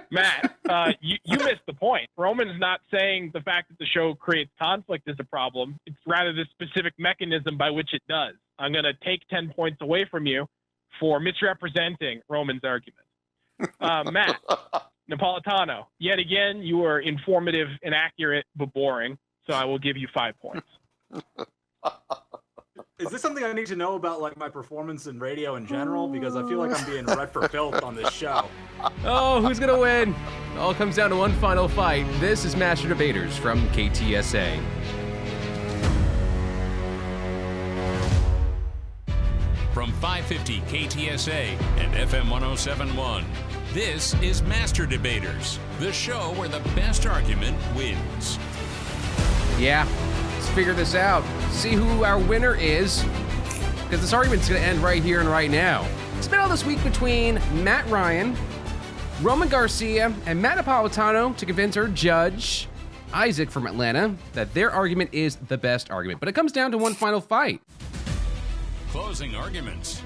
Matt, you missed the point. Roman's not saying the fact that the show creates conflict is a problem. It's rather the specific mechanism by which it does. I'm going to take 10 points away from you for misrepresenting Roman's argument. Matt, Napolitano, yet again, you are informative and accurate, but boring. So I will give you 5 points. Is this something I need to know about, like my performance in radio in general? Because I feel like I'm being read for filth on this show. Oh, who's gonna win? It all comes down to one final fight. This is Master Debaters from KTSA. From 550 KTSA and FM 1071, this is Master Debaters, the show where the best argument wins. Yeah, let's figure this out. See who our winner is, because this argument's going to end right here and right now. It's been all this week between Matt Ryan, Roman Garcia, and Matt Napolitano to convince our judge, Isaac from Atlanta, that their argument is the best argument. But it comes down to one final fight. Closing arguments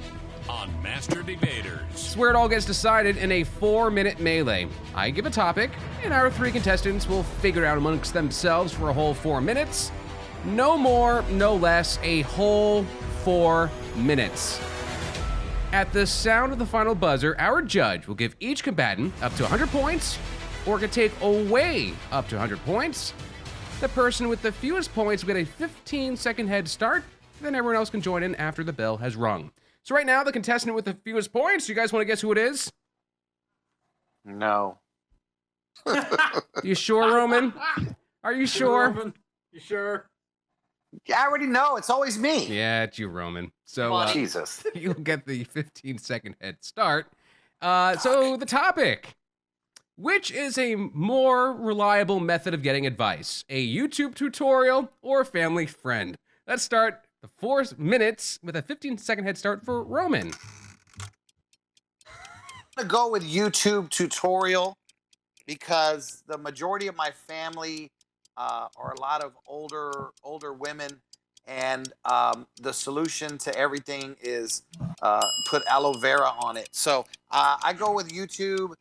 on Master Debaters. It's where it all gets decided in a 4-minute melee. I give a topic, and our 3 contestants will figure it out amongst themselves for a whole 4 minutes. No more, no less, a whole 4 minutes. At the sound of the final buzzer, our judge will give each combatant up to 100 points, or can take away up to 100 points. The person with the fewest points will get a 15-second head start, then everyone else can join in after the bell has rung. So right now, the contestant with the fewest points, you guys want to guess who it is? No. You sure, Roman? Are you sure? Roman, you sure? Yeah, I already know. It's always me. Yeah, it's you, Roman. So Jesus. You'll get the 15-second head start. So the topic. Which is a more reliable method of getting advice? A YouTube tutorial or a family friend? Let's start the 4 minutes with a 15-second head start for Roman. I'm going to go with YouTube tutorial because the majority of my family are a lot of older women, and the solution to everything is put aloe vera on it. So I go with YouTube,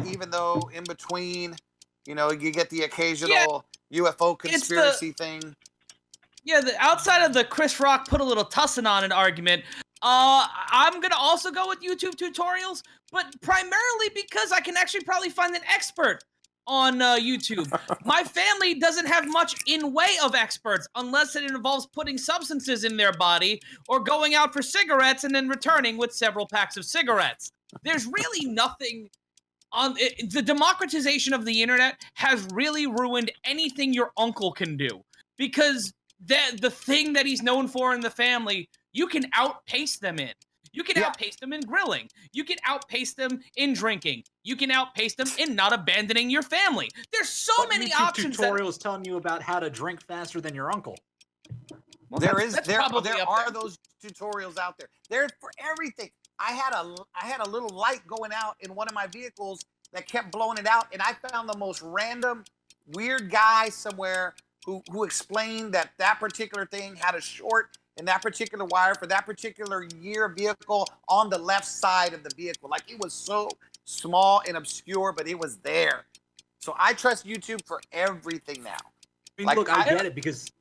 even though in between, you get the occasional UFO conspiracy thing. Yeah, outside of the Chris Rock put a little tussin on an argument, I'm going to also go with YouTube tutorials, but primarily because I can actually probably find an expert on YouTube. My family doesn't have much in way of experts unless it involves putting substances in their body or going out for cigarettes and then returning with several packs of cigarettes. There's really nothing on it. The democratization of the internet has really ruined anything your uncle can do, because the thing that he's known for in the family, you can outpace them in. You can outpace them in grilling. You can outpace them in drinking. You can outpace them in not abandoning your family. There's so many YouTube options. Tutorials telling you about how to drink faster than your uncle. Well, there are those tutorials out there. There's for everything. I had a little light going out in one of my vehicles that kept blowing it out, and I found the most random, weird guy somewhere who explained that particular thing had a short in that particular wire for that particular year vehicle on the left side of the vehicle. Like, it was so small and obscure, but it was there. So I trust YouTube for everything now. I mean, look, I get it because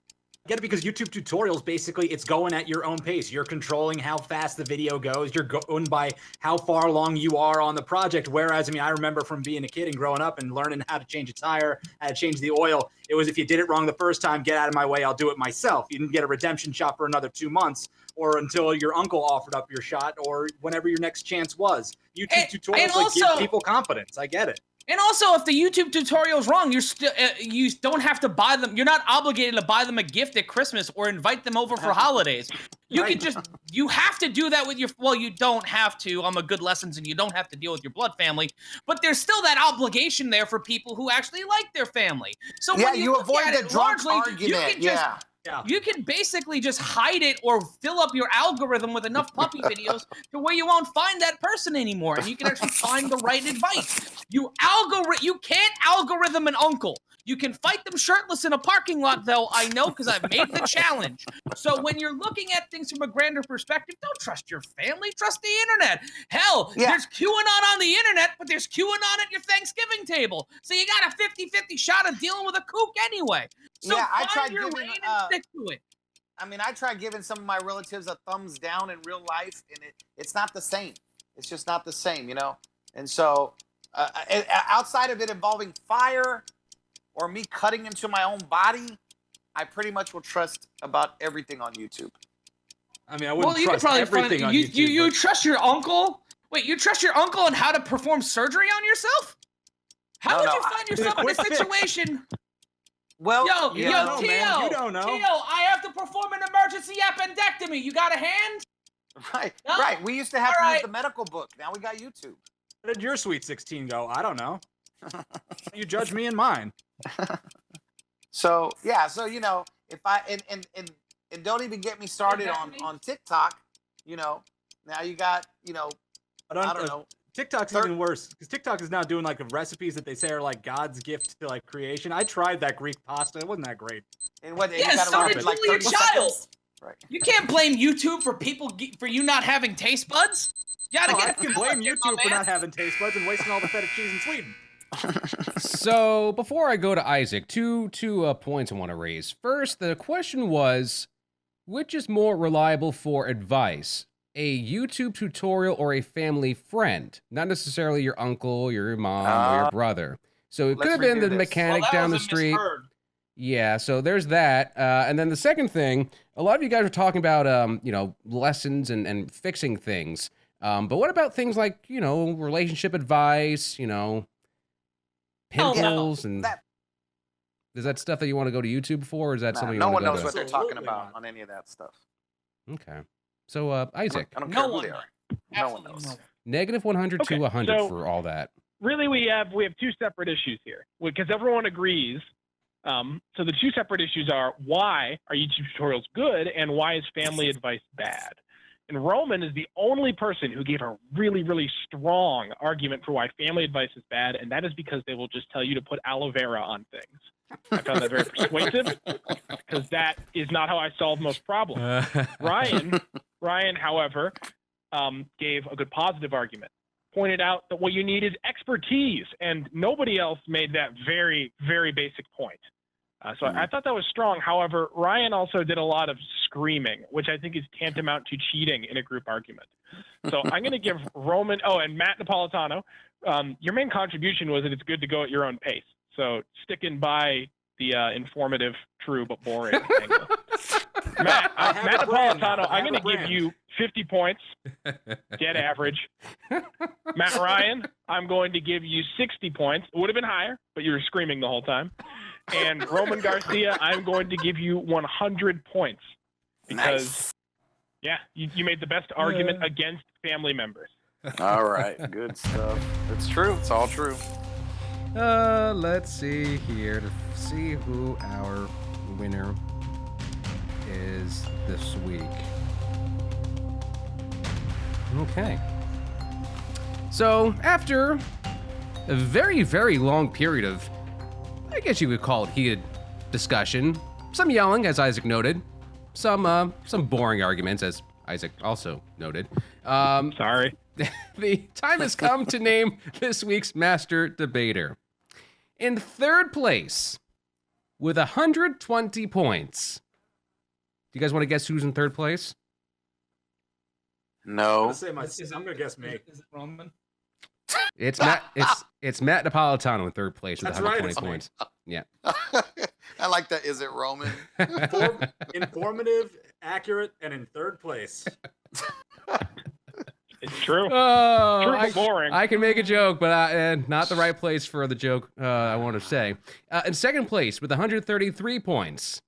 YouTube tutorials, basically, it's going at your own pace. You're controlling how fast the video goes. You're going by how far along you are on the project. Whereas, I mean, I remember from being a kid and growing up and learning how to change a tire, how to change the oil. It was, if you did it wrong the first time, get out of my way, I'll do it myself. You didn't get a redemption shot for another 2 months or until your uncle offered up your shot or whenever your next chance was. YouTube tutorials give people confidence. I get it. And also, if the YouTube tutorial is wrong, you're still you don't have to buy them. You're not obligated to buy them a gift at Christmas or invite them over for holidays. You can you have to do that with your, well, you don't have to. I'm a good lessons, and you don't have to deal with your blood family. But there's still that obligation there for people who actually like their family. So when you avoid the drunk argument. You can you can basically just hide it or fill up your algorithm with enough puppy videos to where you won't find that person anymore, and you can actually find the right advice. You can't algorithm an uncle. You can fight them shirtless in a parking lot, though, I know, because I've made the challenge. So when you're looking at things from a grander perspective, don't trust your family, trust the internet. Hell, there's QAnon on the internet, but there's QAnon at your Thanksgiving table. So you got a 50-50 shot of dealing with a kook anyway. So I tried your giving, lane and stick to it. I mean, I tried giving some of my relatives a thumbs down in real life, and it's not the same. It's just not the same, you know? And so outside of it involving fire or me cutting into my own body, I pretty much will trust about everything on YouTube. I mean, I wouldn't trust everything on YouTube. You trust your uncle? Wait, you trust your uncle on how to perform surgery on yourself? How would you find yourself in a situation? Well, Yo, you don't know. Tio, I have to perform an emergency appendectomy. You got a hand? Right, No? right. We used to have to use the medical book. Now we got YouTube. Where did your Sweet 16 go? I don't know. You judge me and mine. So you know, if I and don't even get me started on TikTok. You know, now you got, you know, I don't know. TikTok's even worse because TikTok is now doing like recipes that they say are like God's gift to like creation. I tried that Greek pasta; it wasn't that great. And what? Yeah, so did Julia Childs. Right. You can't blame YouTube for you not having taste buds. You gotta I can blame YouTube for not having taste buds and wasting all the feta cheese in Sweden. So before I go to Isaac, two points I want to raise. First, the question was, which is more reliable for advice? A YouTube tutorial or a family friend? Not necessarily your uncle, your mom, or your brother. So it could have been the mechanic down the street. Yeah, so there's that. And then the second thing, a lot of you guys are talking about, you know, lessons and fixing things. But what about things like, you know, relationship advice, you know, pimples and... Is that stuff that you want to go to YouTube for, or is that something you no want one to go knows to? what they're talking about on any of that stuff. Okay. So, Isaac. I don't care who they are. No one knows. Negative 100 to 100 so for all that. Really, we have two separate issues here because everyone agrees. So the two separate issues are, why are YouTube tutorials good and why is family advice bad? And Roman is the only person who gave a really, really strong argument for why family advice is bad, and that is because they will just tell you to put aloe vera on things. I found that very persuasive because that is not how I solve most problems. Ryan, however, gave a good positive argument, pointed out that what you need is expertise, and nobody else made that very, very basic point. So I thought that was strong. However, Ryan also did a lot of screaming, which I think is tantamount to cheating in a group argument. So I'm going to give Roman, and Matt Napolitano, your main contribution was that it's good to go at your own pace. So sticking by the informative, true, but boring angle. Matt Napolitano, I'm going to give you 50 points, dead average. Matt Ryan, I'm going to give you 60 points. It would have been higher, but you were screaming the whole time. And Roman Garcia, I'm going to give you 100 points because, you made the best argument against family members. All right, good stuff. It's true. It's all true. Let's see here to see who our winner is this week. Okay. So, after a very, very long period of, I guess you would call it heated discussion, some yelling, as Isaac noted, some boring arguments, as Isaac also noted. Sorry. The time has come to name this week's Master Debater. In third place, with 120 points. Do you guys want to guess who's in third place? No. I'm gonna guess me. Is it Roman? It's Matt. It's Matt Napolitano in third place with That's 120 right, points. Yeah. I like that. Is it Roman? Informative, accurate, and in third place. It's true. Oh, True, but boring. I can make a joke, but not the right place for the joke I want to say. In second place with 133 points,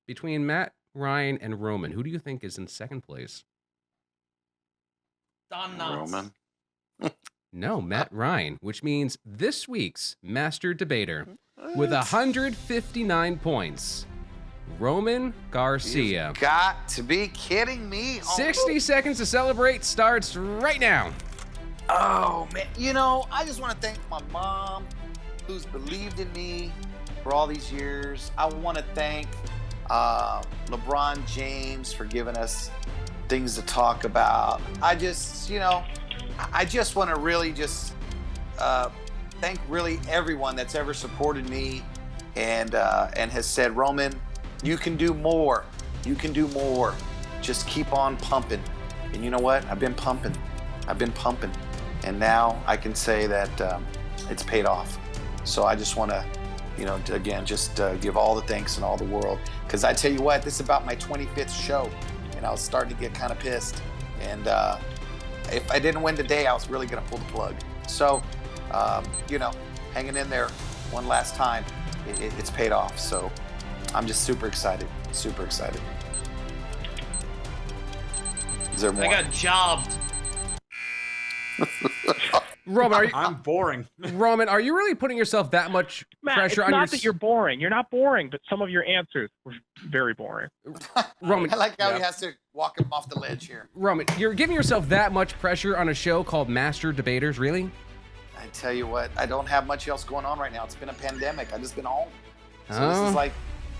between Matt, Ryan, and Roman, who do you think is in second place? Don Knotts. Roman. No, Matt Ryan, which means this week's Master Debater with 159 points, Roman Garcia. You've got to be kidding me. 60 seconds to celebrate starts right now. Oh, man. I just want to thank my mom who's believed in me for all these years. I want to thank LeBron James for giving us things to talk about. I just want to really just thank really everyone that's ever supported me and has said, Roman, you can do more. You can do more. Just keep on pumping. And you know what? I've been pumping. And now I can say that it's paid off. So I just want to, again, just give all the thanks in all the world. Because I tell you what, this is about my 25th show. And I was starting to get kind of pissed. And if I didn't win today, I was really going to pull the plug. So, hanging in there one last time, it's paid off. So I'm just super excited. Super excited. Is there more? I got jobbed. Roman, I'm boring. Roman, are you really putting yourself that much Matt, pressure it's on not that you're boring. You're not boring, but some of your answers were very boring. Roman, I like how he has to walk him off the ledge here. Roman, you're giving yourself that much pressure on a show called Master Debaters, really? I tell you what, I don't have much else going on right now. It's been a pandemic. I've just been home. So this is like,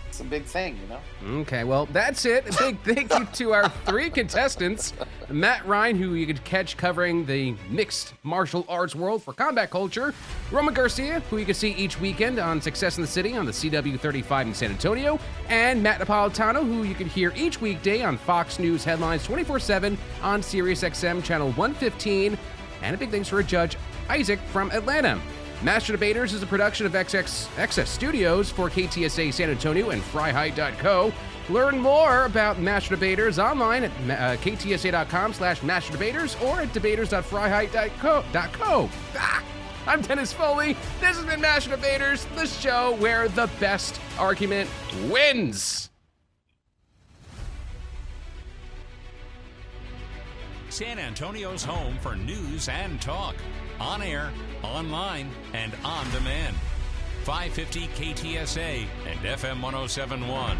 it's a big thing, Okay, well, that's it. A big thank you to our three contestants. Matt Ryan, who you could catch covering the mixed martial arts world for Combat Culture. Roman Garcia, who you can see each weekend on Success in the City on the CW35 in San Antonio. And Matt Napolitano, who you can hear each weekday on Fox News Headlines 24/7 on SiriusXM Channel 115. And a big thanks for a judge, Isaac from Atlanta. Master Debaters is a production of XS Studios for KTSA San Antonio and FryHigh.co. Learn more about Master Debaters online at ktsa.com/masterdebaters or at debaters.fryhigh.co. I'm Dennis Foley. This has been Master Debaters, the show where the best argument wins. San Antonio's home for news and talk. On air, online, and on demand. 550 KTSA and FM 1071.